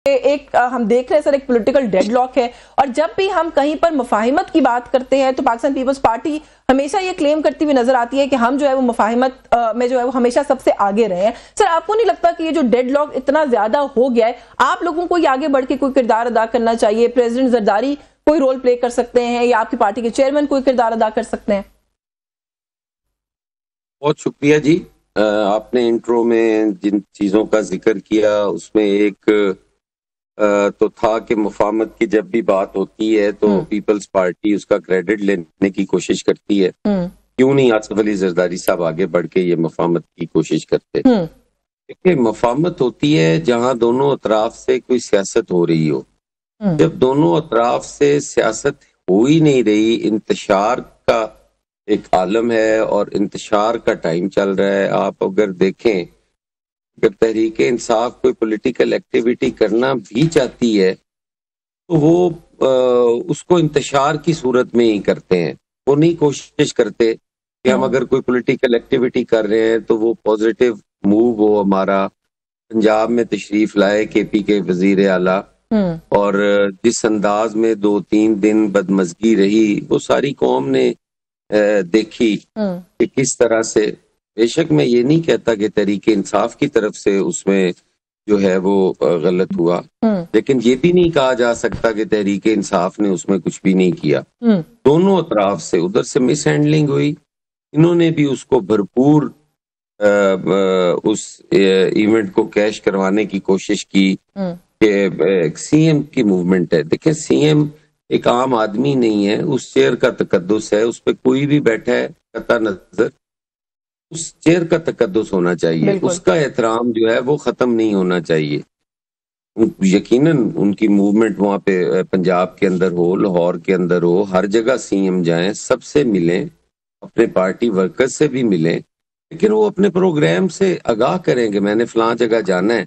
ایک ہم دیکھ رہے ہیں سر ایک پولیٹیکل ڈیڈ لاک ہے، اور جب بھی ہم کہیں پر مفاہمت کی بات کرتے ہیں تو پاکستان پیپلز پارٹی ہمیشہ یہ کلیم کرتی ہوئی نظر آتی ہے کہ ہم جو ہے وہ مفاہمت میں جو ہے وہ ہمیشہ سب سے آگے رہے ہیں۔ سر آپ کو نہیں لگتا کہ یہ جو ڈیڈ لاک اتنا زیادہ ہو گیا ہے، آپ لوگوں کو یہ آگے بڑھ کے کوئی کردار ادا کرنا چاہیے؟ پریزیڈنٹ زرداری کوئی رول پلے کر سکتے ہیں یا آپ کی پارٹی کے چیئرمین کوئی کردار ادا کر سکتے ہیں؟ بہت شکریہ جی، آپ نے انٹرو میں جن چیزوں کا ذکر کیا اس میں ایک تو تھا کہ مفاہمت کی جب بھی بات ہوتی ہے تو پیپلز پارٹی اس کا کریڈٹ لینے کی کوشش کرتی ہے۔ کیوں نہیں آصف علی زرداری صاحب آگے بڑھ کے یہ مفاہمت کی کوشش کرتے؟ کہ مفاہمت ہوتی ہے جہاں دونوں اطراف سے کوئی سیاست ہو رہی ہو۔ جب دونوں اطراف سے سیاست ہو ہی نہیں رہی، انتشار کا ایک عالم ہے اور انتشار کا ٹائم چل رہا ہے۔ آپ اگر دیکھیں، اگر تحریک انصاف کوئی پولیٹیکل ایکٹیویٹی کرنا بھی چاہتی ہے تو وہ اس کو انتشار کی صورت میں ہی کرتے ہیں۔ وہ نہیں کوشش کرتے کہ ہم اگر کوئی پولیٹیکل ایکٹیویٹی کر رہے ہیں تو وہ پوزیٹیو موو ہو ہمارا، پنجاب میں تشریف لائے کے پی کے وزیر اعلیٰ، اور جس انداز میں 2-3 دن بدمزگی رہی وہ ساری قوم نے دیکھی کہ کس طرح سے، بے شک میں یہ نہیں کہتا کہ تحریک انصاف کی طرف سے اس میں جو ہے وہ غلط ہوا، لیکن یہ بھی نہیں کہا جا سکتا کہ تحریک انصاف نے اس میں کچھ بھی نہیں کیا۔ دونوں اطراف سے ادھر سے مس ہینڈلنگ ہوئی، انہوں نے بھی اس کو بھرپور اس ایونٹ کو کیش کروانے کی کوشش کی کہ سی ایم کی موومنٹ ہے۔ دیکھیں، سی ایم ایک عام آدمی نہیں ہے، اس چیئر کا تقدس ہے، اس پہ کوئی بھی بیٹھا ہے قطع نظر اس چیئر کا تقدس ہونا چاہیے، اس کا احترام جو ہے وہ ختم نہیں ہونا چاہیے۔ یقیناً ان کی موومنٹ وہاں پہ پنجاب کے اندر ہو، لاہور کے اندر ہو، ہر جگہ سی ایم جائیں، سب سے ملیں، اپنے پارٹی ورکرز سے بھی ملیں، لیکن وہ اپنے پروگرام سے آگاہ کریں کہ میں نے فلاں جگہ جانا ہے،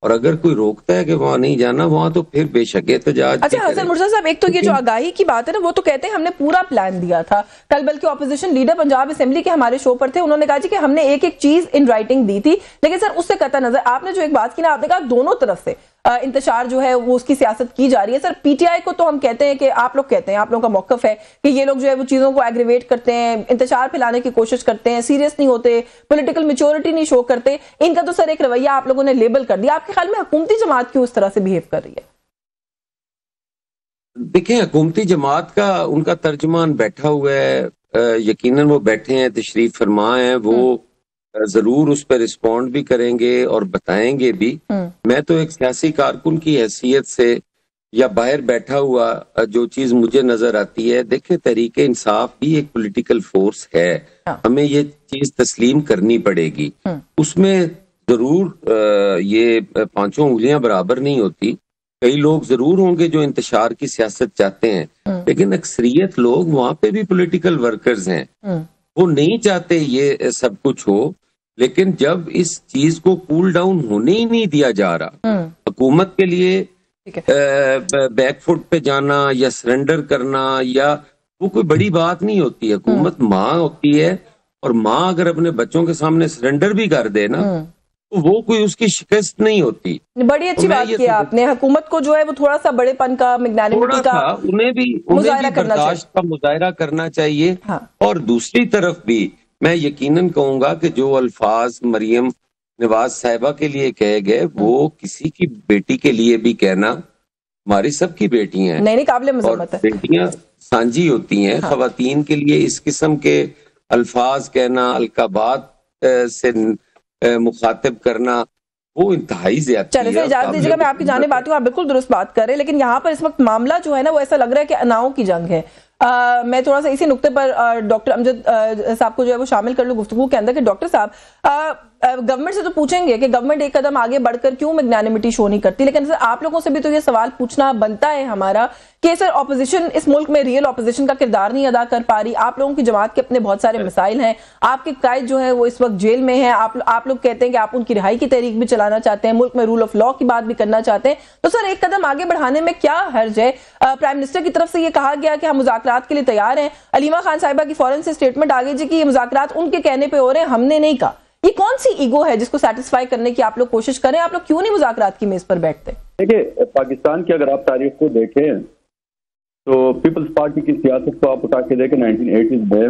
اور اگر کوئی روکتا ہے کہ وہاں نہیں جانا، وہاں تو پھر بے شک احتجاج۔ اچھا حسن مرزا صاحب، ایک تو یہ جو آگاہی کی بات ہے نا، وہ تو کہتے ہیں ہم نے پورا پلان دیا تھا۔ کل بلکہ اپوزیشن لیڈر پنجاب اسمبلی کے ہمارے شو پر تھے، انہوں نے کہا جی کہ ہم نے ایک ایک چیز ان رائٹنگ دی تھی، لیکن سر اس سے قطع نظر آپ نے جو ایک بات کی نا، آپ نے کہا دونوں طرف سے انتشار جو ہے وہ اس کی سیاست کی جا رہی ہے۔ سر پی ٹی آئی کو تو ہم کہتے ہیں کہ آپ لوگ کہتے ہیں، آپ لوگوں کا موقف ہے کہ یہ لوگ جو ہے وہ چیزوں کو ایگریویٹ کرتے ہیں، انتشار پھیلانے کی کوشش کرتے ہیں، سیریس نہیں ہوتے، پولیٹیکل میچورٹی نہیں شو کرتے، ان کا تو سر ایک رویہ آپ لوگوں نے لیبل کر دیا۔ آپ کے خیال میں حکومتی جماعت کیوں اس طرح سے بیہیو کر رہی ہے؟ دیکھیں، حکومتی جماعت کا ان کا ترجمان بیٹھا ہوا ہے، یقیناً وہ بیٹھے ہیں، تشریف فرما ہیں، وہ ضرور اس پہ رسپونڈ بھی کریں گے اور بتائیں گے بھی۔ میں تو ایک سیاسی کارکن کی حیثیت سے یا باہر بیٹھا ہوا جو چیز مجھے نظر آتی ہے، دیکھیں تحریک انصاف بھی ایک پولیٹیکل فورس ہے، ہمیں یہ چیز تسلیم کرنی پڑے گی۔ اس میں ضرور یہ 5 انگلیاں برابر نہیں ہوتی، کئی لوگ ضرور ہوں گے جو انتشار کی سیاست چاہتے ہیں، لیکن اکثریت لوگ وہاں پہ بھی پولیٹیکل ورکرز ہیں، وہ نہیں چاہتے یہ سب کچھ ہو، لیکن جب اس چیز کو کول ڈاؤن ہونے ہی نہیں دیا جا رہا، حکومت کے لیے بیک فٹ پہ جانا یا سرنڈر کرنا یا وہ کوئی بڑی بات نہیں ہوتی۔ حکومت ماں ہوتی ہے، اور ماں اگر اپنے بچوں کے سامنے سرنڈر بھی کر دے نا تو وہ کوئی اس کی شکست نہیں ہوتی۔ بڑی اچھی بات کی آپ نے، حکومت کو جو ہے وہ تھوڑا سا بڑے پن کا، میگنانیمٹی کا، انہیں بھی برداشت کا مظاہرہ کرنا چاہیے۔ اور دوسری طرف بھی میں یقیناً کہوں گا کہ جو الفاظ مریم نواز صاحبہ کے لیے کہے گئے، وہ کسی کی بیٹی کے لیے بھی کہنا، ہماری سب کی بیٹیاں ہیں، نہیں قابل مذمت ہے، بیٹیاں سانجی ہوتی ہیں، خواتین کے لیے اس قسم کے الفاظ کہنا، القابات سے مخاطب کرنا، وہ انتہائی زیادتی ہے۔ چلے سر اجازت دیجیے گا، میں آپ کی جانب آتی ہوں، آپ بالکل درست بات کر رہے ہیں، لیکن یہاں پر اس وقت معاملہ جو ہے نا وہ ایسا لگ رہا ہے کہ اناؤں کی جنگ ہے۔ میں تھوڑا سا اسی نقطے پر ڈاکٹر امجد صاحب کو جو ہے وہ شامل کر لوں گفتگو کے اندر کہ ڈاکٹر صاحب گورنمنٹ سے تو پوچھیں گے کہ گورنمنٹ ایک قدم آگے بڑھ کر کیوں میگنانیمٹی شو نہیں کرتی، لیکن سر آپ لوگوں سے بھی تو یہ سوال پوچھنا بنتا ہے ہمارا کہ سر اپوزیشن اس ملک میں ریئل اپوزیشن کا کردار نہیں ادا کر پا رہی۔ آپ لوگوں کی جماعت کے اپنے بہت سارے مسائل ہیں، آپ کے قائد جو ہیں وہ اس وقت جیل میں ہیں، آپ لوگ کہتے ہیں کہ آپ ان کی رہائی کی تحریک بھی چلانا چاہتے ہیں، ملک میں رول آف لا کی بات بھی کرنا چاہتے ہیں، تو سر ایک قدم آگے بڑھانے میں کیا حرج ہے؟ پرائم منسٹر کی طرف سے یہ کہا گیا کہ ہم مذاکرات کے لیے تیار ہیں، علیمہ خان صاحبہ کی فوراً سے اسٹیٹمنٹ آ گئی جی کہ یہ مذاکرات ان کے کہنے پہ ہو رہے ہیں، ہم نے نہیں کہا۔ یہ کون سی ایگو ہے جس کو سیٹسفائی کرنے کی آپ لوگ کوشش کریں؟ آپ لوگ کیوں نہیں مذاکرات کی میز پر بیٹھتے؟ دیکھیے پاکستان کی اگر آپ تاریخ کو دیکھیں تو پیپلز پارٹی کی سیاست کو آپ اٹھا کے دیکھیں 1980s میں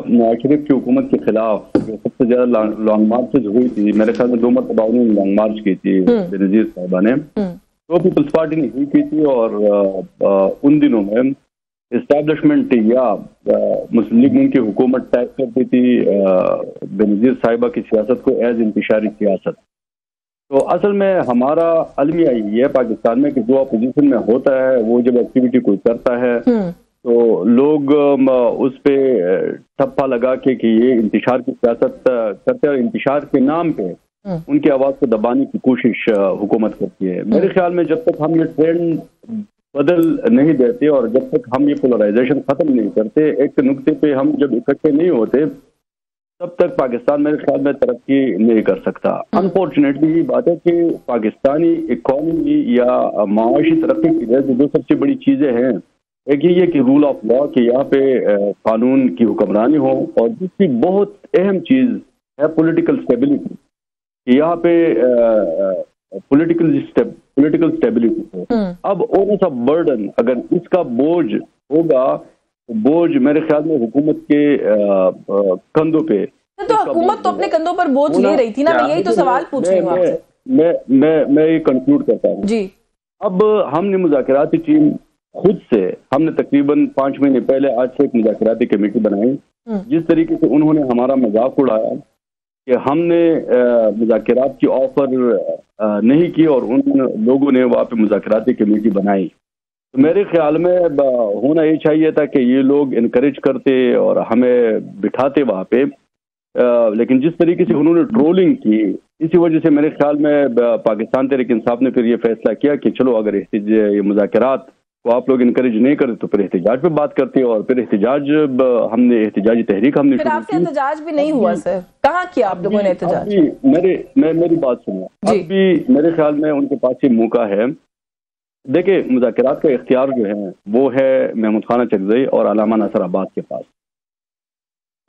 نواز شریف کی حکومت کے خلاف جو سب سے زیادہ لانگ مارچز ہوئی تھی، میرے خیال میں 2 مرتبہ انہوں نے لانگ مارچ کی تھی بینظیر صاحبہ نے، تو پیپلز پارٹی نے ہی کی تھی، اور ان دنوں میں اسٹیبلشمنٹ یا مسلم لیگ ان کی حکومت ٹیگ کرتی تھی بینظیر صاحبہ کی سیاست کو ایز انتشاری سیاست۔ تو اصل میں ہمارا المیہ یہ ہے پاکستان میں کہ جو اپوزیشن میں ہوتا ہے وہ جب ایکٹیویٹی کوئی کرتا ہے تو لوگ اس پہ ٹھپا لگا کے کہ یہ انتشار کی سیاست کرتے ہیں، اور انتشار کے نام پہ ان کی آواز کو دبانے کی کوشش حکومت کرتی ہے۔ میرے خیال میں جب تک ہم یہ ٹرینڈ بدل نہیں دیتے اور جب تک ہم یہ پولرائزیشن ختم نہیں کرتے، ایک نقطے پہ ہم جب اکٹھے نہیں ہوتے، تب تک پاکستان میرے خیال میں ترقی نہیں کر سکتا۔ انفارچونیٹلی یہ بات ہے کہ پاکستانی اکانومی یا معاشی ترقی کی وجہ سے جو سب سے بڑی چیزیں ہیں، ایک یہ ہے کہ رول آف لا، کہ یہاں پہ قانون کی حکمرانی ہو، اور دوسری بہت اہم چیز ہے پولیٹیکل اسٹیبلٹی، کہ یہاں پہ پولیٹیکل اسٹیبلٹی ہو۔ اب اونس آف برڈن، اگر اس کا بوجھ ہوگا، بوجھ میرے خیال میں حکومت کے کندھوں پہ، تو حکومت تو اپنے کندھوں پر بوجھ لے رہی تھی نا، میں یہی تو سوال پوچھ رہی ہوں آپ سے۔ میں یہ کنکلوڈ کرتا ہوں جی۔ اب ہم نے مذاکراتی ٹیم خود سے، ہم نے تقریباً 5 مہینے پہلے آج سے ایک مذاکراتی کمیٹی بنائی، جس طریقے سے انہوں نے ہمارا مذاق اڑایا کہ ہم نے مذاکرات کی آفر نہیں کی اور ان لوگوں نے وہاں پہ مذاکراتی کمیٹی بنائی۔ تو میرے خیال میں ہونا یہ چاہیے تھا کہ یہ لوگ انکریج کرتے اور ہمیں بٹھاتے وہاں پہ، لیکن جس طریقے سے انہوں نے ٹرولنگ کی، اسی وجہ سے میرے خیال میں پاکستان تحریک انصاف نے پھر یہ فیصلہ کیا کہ چلو اگر یہ مذاکرات کو آپ لوگ انکریج نہیں کرتے تو پھر احتجاج پہ بات کرتے، اور پھر احتجاج ہم نے احتجاجی تحریک ہم نے شروع کی۔ احتجاج بھی نہیں ہوا سر، کہاں کیا آپ لوگوں نے احتجاج؟ میری بات سنیں، اب بھی میرے خیال میں ان کے پاس یہ موقع ہے۔ دیکھیں مذاکرات کا اختیار جو ہے وہ ہے محمود خانہ چکزئی اور علامہ ناصر عباس کے پاس۔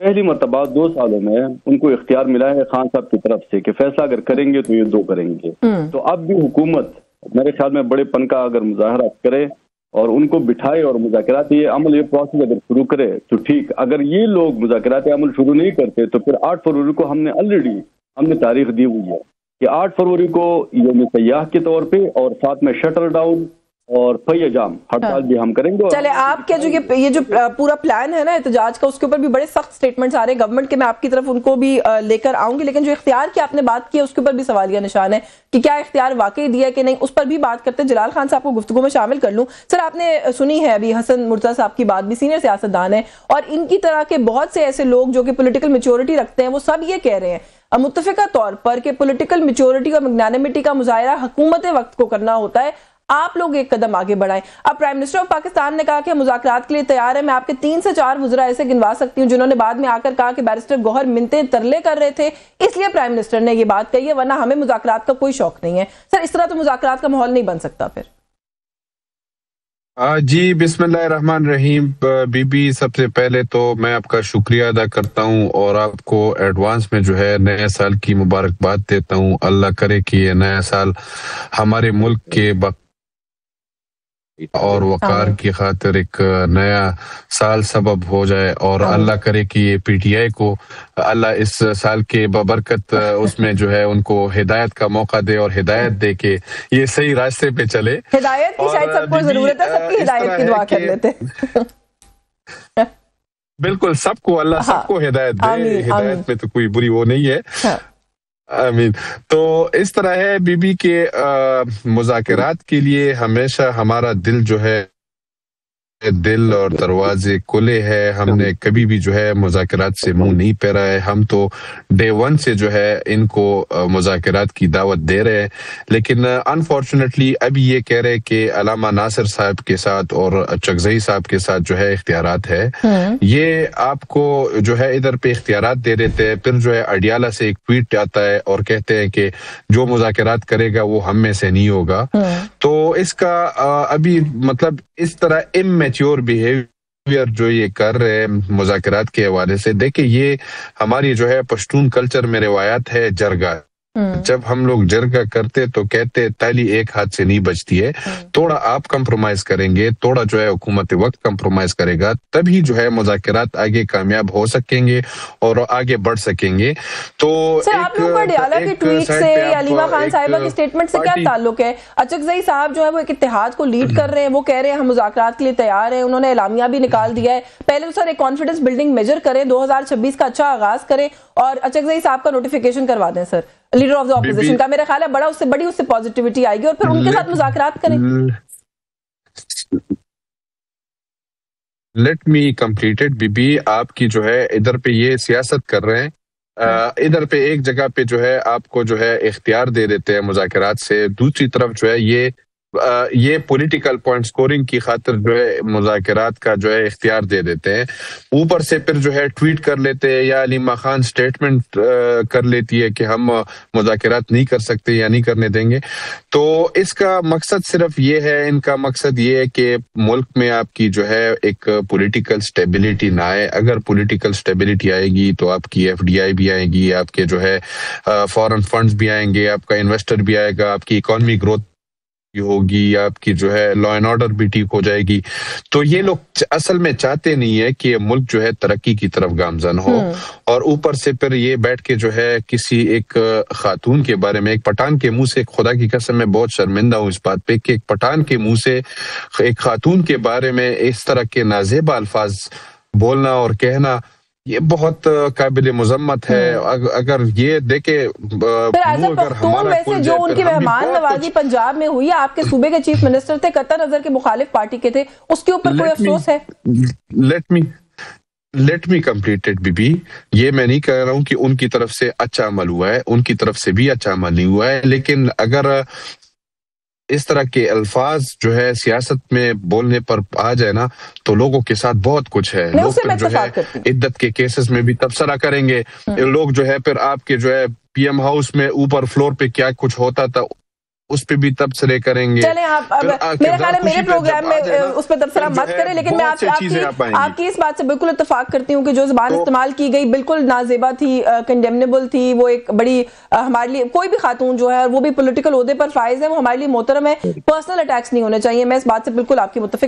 پہلی مرتبہ 2 سالوں میں ان کو اختیار ملا ہے خان صاحب کی طرف سے کہ فیصلہ اگر کریں گے تو یہ 2 کریں گے۔ تو اب بھی حکومت میرے خیال میں بڑے پن کا اگر مظاہرات کرے اور ان کو بٹھائے اور مذاکرات یہ عمل، یہ پروسیس اگر شروع کرے تو ٹھیک، اگر یہ لوگ مذاکرات عمل شروع نہیں کرتے تو پھر 8 فروری کو ہم نے تاریخ دی ہوئی ہے کہ 8 فروری کو یوم سیاح کے طور پہ، اور ساتھ میں شٹر ڈاؤن اور پہیہ جام ہڑتال بھی ہم کریں گے۔ چلے آپ کے جو یہ جو پورا پلان ہے نا احتجاج کا، اس کے اوپر بھی بڑے سخت سٹیٹمنٹس آ رہے ہیں گورنمنٹ کے، میں آپ کی طرف ان کو بھی لے کر آؤں گی، لیکن جو اختیار کی آپ نے بات کی ہے اس کے اوپر بھی سوالیہ نشان ہے کہ کیا اختیار واقعی دیا کہ نہیں، اس پر بھی بات کرتے ہیں۔ جلال خان صاحب کو گفتگو میں شامل کر لوں۔ سر آپ نے سنی ہے ابھی حسن مرتضیٰ صاحب کی بات، بھی سینئر سیاستدان ہیں، اور ان کی طرح کے بہت سے ایسے لوگ جو کہ پولیٹیکل میچورٹی رکھتے ہیں، وہ سب یہ کہہ رہے ہیں متفقہ طور پر کہ پولیٹیکل میچورٹی اور میگنانیمٹی کا مظاہرہ حکومت وقت کو کرنا ہوتا ہے، آپ لوگ ایک قدم آگے بڑھائیں۔ اب پرائم منسٹر آف پاکستان نے کہا کہ مذاکرات کے لیے تیار ہے۔ میں آپ کے 3 سے 4 وزراء ایسے گنوا سکتی ہوں جنہوں نے بعد میں آ کر کہا کہ بیرسٹر گوہر منتیں ترلے کر رہے تھے، اس لیے پرائم منسٹر نے یہ بات کہی ہے، ورنہ ہمیں مذاکرات کا کوئی شوق نہیں ہے۔ سر اس طرح تو مذاکرات کا ماحول نہیں بن سکتا پھر۔ جی بسم اللہ الرحمن الرحیم۔ بی بی سب سے پہلے تو میں آپ کا شکریہ ادا کرتا ہوں اور آپ کو ایڈوانس میں جو ہے نئے سال کی مبارکباد دیتا ہوں۔ اللہ کرے کہ یہ نیا سال ہمارے ملک کے اور وقار کی خاطر ایک نیا سال سبب ہو جائے، اور اللہ کرے کہ یہ پی ٹی آئی کو اللہ اس سال کے ببرکت اس میں جو ہے ان کو ہدایت کا موقع دے اور ہدایت دے کہ یہ صحیح راستے پہ چلے۔ ہدایت کی شاید سب کو ضرورت ہے، سب کی ہدایت کی دعا کر لیتے۔ بالکل، سب کو اللہ سب کو ہدایت دے، ہدایت میں تو کوئی بری وہ نہیں ہے۔ آمین۔ تو اس طرح ہے بی بی کے مذاکرات کے لیے ہمیشہ ہمارا دل جو ہے، دل اور دروازے کھلے ہیں۔ ہم نے کبھی بھی جو ہے مذاکرات سے منہ نہیں پھیرا ہے۔ ہم تو ڈے 1 سے جو ہے ان کو مذاکرات کی دعوت دے رہے ہیں، لیکن انفارچونیٹلی ابھی یہ کہہ رہے کہ علامہ ناصر صاحب کے ساتھ اور چکزئی صاحب کے ساتھ جو ہے اختیارات ہے۔ یہ آپ کو جو ہے ادھر پہ اختیارات دے دیتے ہیں، پھر جو ہے اڈیالہ سے ایک ٹویٹ آتا ہے اور کہتے ہیں کہ جو مذاکرات کرے گا وہ ہم میں سے نہیں ہوگا۔ تو اس کا ابھی مطلب اس طرح میچور بیہیویئر جو یہ کر رہے مذاکرات کے حوالے سے، دیکھیں یہ ہماری جو ہے پشتون کلچر میں روایت ہے جرگہ، جب ہم لوگ جرگہ کرتے تو کہتے تالی ایک ہاتھ سے نہیں بجتی ہے. تھوڑا آپ کمپرومائز کریں گے, تھوڑا جو ہے حکومت وقت کمپرومائز کرے گا, تبھی جو ہے مذاکرات آگے کامیاب ہو سکیں گے اور آگے بڑھ سکیں گے. تو سر آپ لوگ کا ڈیالہ کی ٹویٹ سے یا علیمہ خان صاحبہ کی سٹیٹمنٹ سے کیا تعلق ہے؟ اچکزئی صاحب جو ہے وہ ایک اتحاد کو لیڈ کر رہے ہیں, وہ کہہ رہے ہیں ہم مذاکرات کے لیے تیار ہیں, انہوں نے اعلامیہ بھی نکال دیا ہے. پہلے تو سر ایک کانفیڈنس بلڈنگ میجر کریں, 2026 کا اچھا آغاز کریں اور اچکزئی صاحب کا نوٹیفیکیشن کروا دیں سر لیڈر آف دا اپوزیشن کا. میرا خیال ہے بڑا اس سے پازیٹیوٹی آئے گی اور پھر ان کے ساتھ مذاکرات کریں. لیٹ می کمپلیٹڈ بی بی, آپ کی جو ہے ادھر پہ یہ سیاست کر رہے ہیں, ادھر پہ ایک جگہ پہ جو ہے آپ کو جو ہے اختیار دے دیتے ہیں مذاکرات سے, دوسری طرف جو ہے یہ پولیٹیکل پوائنٹ سکورنگ کی خاطر جو ہے مذاکرات کا جو ہے اختیار دے دیتے ہیں. اوپر سے پھر جو ہے ٹویٹ کر لیتے ہیں یا علیمہ خان سٹیٹمنٹ کر لیتی ہے کہ ہم مذاکرات نہیں کر سکتے یا نہیں کرنے دیں گے. تو اس کا مقصد صرف یہ ہے, ان کا مقصد یہ ہے کہ ملک میں آپ کی جو ہے ایک پولیٹیکل سٹیبلٹی نہ آئے. اگر پولیٹیکل سٹیبلٹی آئے گی تو آپ کی ایف ڈی آئی بھی آئے گی, آپ کے جو ہے فارن فنڈز بھی آئیں گے, آپ کا انویسٹر بھی آئے گا, آپ کی اکانومی گروتھ ہوگی, آپ کی جو ہے لا اینڈ آرڈر بھی ٹھیک ہو جائے گی. تو یہ لوگ اصل میں چاہتے نہیں ہے کہ ملک جو ہے ترقی کی طرف گامزن ہو. اور اوپر سے پھر یہ بیٹھ کے جو ہے کسی ایک خاتون کے بارے میں, ایک پٹھان کے منہ سے, خدا کی قسم میں بہت شرمندہ ہوں اس بات پہ کہ ایک پٹھان کے منہ سے ایک خاتون کے بارے میں اس طرح کے نازیبا الفاظ بولنا اور کہنا, یہ بہت قابل مذمت ہے. اگر یہ دیکھے ویسے جو ان کی مہمان نوازی پنجاب میں ہوئی, آپ کے صوبے کے چیف منسٹر تھے, قطع نظر کے مخالف پارٹی کے تھے, اس کے اوپر کوئی افسوس ہے؟ لیٹ می کمپلیٹڈ بی بی, یہ میں نہیں کہہ رہا ہوں کہ ان کی طرف سے اچھا عمل ہوا ہے, ان کی طرف سے بھی اچھا عمل نہیں ہوا ہے, لیکن اگر اس طرح کے الفاظ جو ہے سیاست میں بولنے پر آ جائے نا تو لوگوں کے ساتھ بہت کچھ ہے. لوگ پھر جو ہے عدت کے کیسز میں بھی تبصرہ کریں گے, لوگ جو ہے پھر آپ کے جو ہے پی ایم ہاؤس میں اوپر فلور پہ کیا کچھ ہوتا تھا اس پہ بھی تبصرے کریں گے. چلیں آپ میرے خیال ہے میرے پروگرام میں اس پہ تبصرہ مت کریں, لیکن میں آپ کی اس بات سے بالکل اتفاق کرتی ہوں کہ جو زبان استعمال کی گئی بالکل نازیبا تھی, کنڈیمنیبل تھی. وہ ایک بڑی ہمارے لیے کوئی بھی خاتون جو ہے وہ بھی پولیٹیکل عہدے پر فائز ہے, وہ ہمارے لیے محترم ہے. پرسنل اٹیکس نہیں ہونے چاہیے, میں اس بات سے بالکل آپ کی متفق